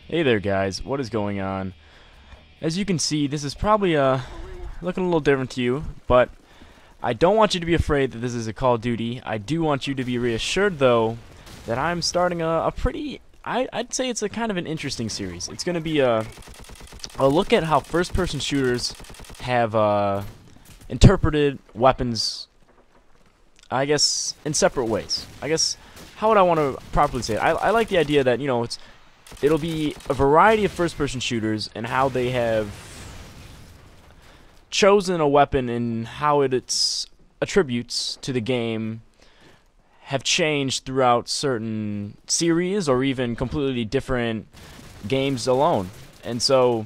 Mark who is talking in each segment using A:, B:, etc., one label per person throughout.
A: Hey there guys, what is going on? As you can see, this is probably looking a little different to you, but I don't want you to be afraid that this is a Call of Duty. I do want you to be reassured though that I'm starting a pretty, I'd say it's a kind of an interesting series. It's going to be a look at how first-person shooters have interpreted weapons, I guess, in separate ways. I guess, how would I want to properly say it? I like the idea that, you know, it'll be a variety of first-person shooters and how they have chosen a weapon and how its attributes to the game have changed throughout certain series or even completely different games alone. And so,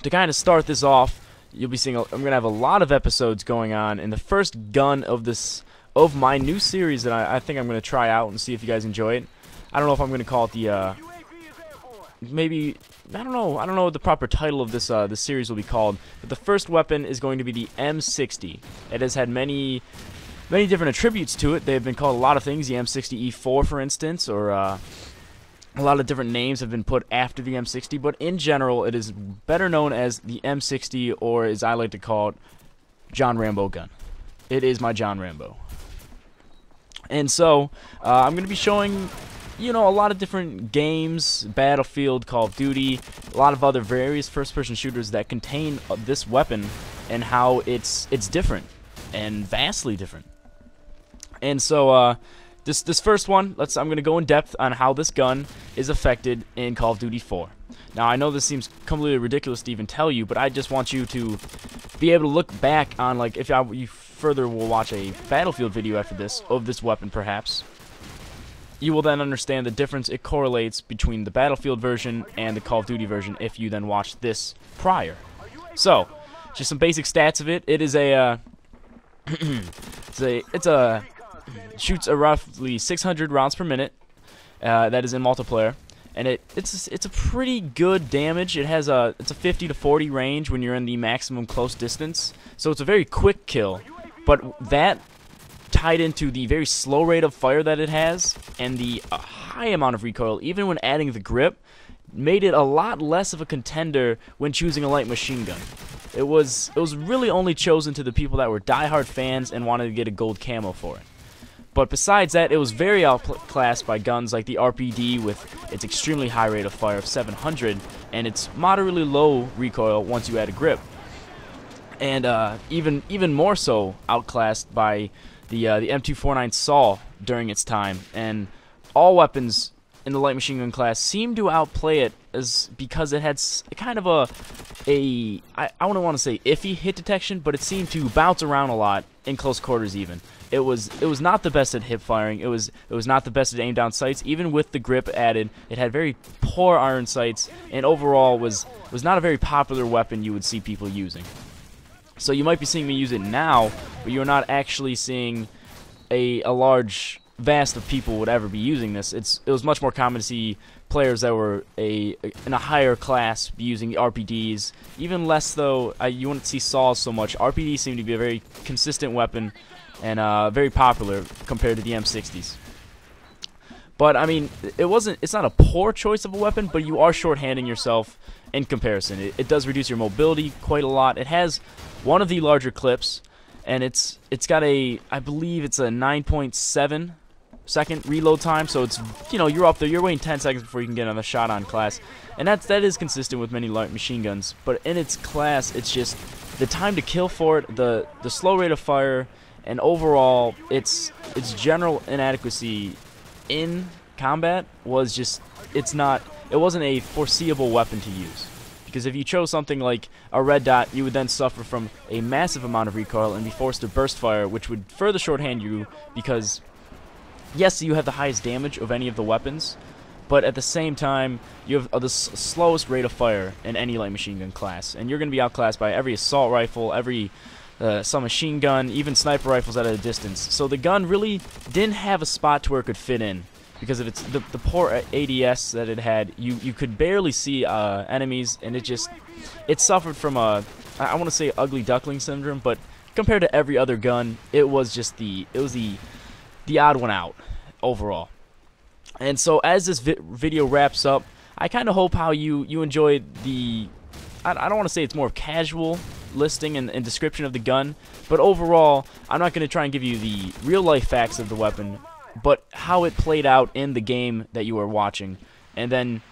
A: to kind of start this off, you'll be seeing I'm going to have a lot of episodes going on, and the first gun of my new series that I think I'm going to try out and see if you guys enjoy it. I don't know if I'm going to call it the maybe, I don't know what the proper title of this series will be called, but the first weapon is going to be the M60. It has had many different attributes to it. They've been called a lot of things, the M60E4 for instance, or a lot of different names have been put after the M60, but in general it is better known as the M60, or as I like to call it, John Rambo gun. It is my John Rambo. And so, I'm going to be showing, you know, a lot of different games, Battlefield, Call of Duty, a lot of other various first-person shooters that contain this weapon and how it's different and vastly different. And so this first one, I'm going to go in depth on how this gun is affected in Call of Duty 4. Now I know this seems completely ridiculous to even tell you, but I just want you to be able to look back on, like, if you further will watch a Battlefield video after this of this weapon perhaps. You will then understand the difference it correlates between the Battlefield version and the Call of Duty version if you then watch this prior. So, just some basic stats of it. It is shoots a roughly 600 rounds per minute. That is in multiplayer, and it's a pretty good damage. It's a 50 to 40 range when you're in the maximum close distance. So it's a very quick kill, but that tied into the very slow rate of fire that it has and the high amount of recoil, even when adding the grip, made it a lot less of a contender when choosing a light machine gun. It was really only chosen to the people that were diehard fans and wanted to get a gold camo for it. But besides that, it was very outclassed by guns like the RPD with its extremely high rate of fire of 700 and its moderately low recoil once you add a grip. And even more so outclassed by the M249 Saw during its time, and all weapons in the light machine gun class seem to outplay it because it had kind of I wouldn't want to say iffy hit detection, but it seemed to bounce around a lot in close quarters. Even it was not the best at hip firing. It was not the best at aim down sights. Even with the grip added, it had very poor iron sights, and overall was not a very popular weapon you would see people using. So you might be seeing me use it now, but you're not actually seeing a large vast of people would ever be using this. It was much more common to see players that were in a higher class be using the RPDs. Even less though, you wouldn't see saws so much. RPDs seem to be a very consistent weapon and very popular compared to the M60s. But I mean, it's not a poor choice of a weapon, but you are shorthanding yourself in comparison. It does reduce your mobility quite a lot. It has one of the larger clips, and it's got I believe it's a 9.7 second reload time, so it's, you know, you're up there, you're waiting 10 seconds before you can get another shot on class, and that is consistent with many light machine guns. But in its class, it's just the time to kill for it, the slow rate of fire, and overall its general inadequacy in combat was just, it wasn't a foreseeable weapon to use. Because if you chose something like a red dot, you would then suffer from a massive amount of recoil and be forced to burst fire, which would further shorthand you because, yes, you have the highest damage of any of the weapons, but at the same time, you have the slowest rate of fire in any light machine gun class. And you're going to be outclassed by every assault rifle, every submachine gun, even sniper rifles at a distance. So the gun really didn't have a spot to where it could fit in, because of the poor ADS that it had. You could barely see enemies, and it suffered from I want to say ugly duckling syndrome, but compared to every other gun, it was the odd one out overall. And so as this video wraps up, I kind of hope how you enjoyed the, I don't want to say it's more of casual listing and description of the gun, but overall, I'm not going to try and give you the real-life facts of the weapon, but how it played out in the game that you are watching, and then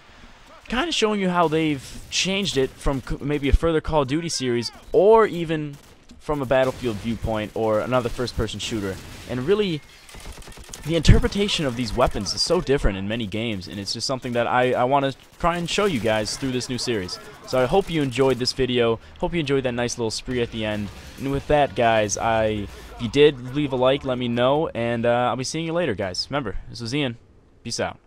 A: kind of showing you how they've changed it from maybe a further Call of Duty series, or even from a Battlefield viewpoint or another first-person shooter. And really, the interpretation of these weapons is so different in many games, and it's just something that I want to try and show you guys through this new series. So I hope you enjoyed this video, hope you enjoyed that nice little spree at the end, and with that, guys, if you did, leave a like, let me know, and I'll be seeing you later, guys. Remember, this was Ian. Peace out.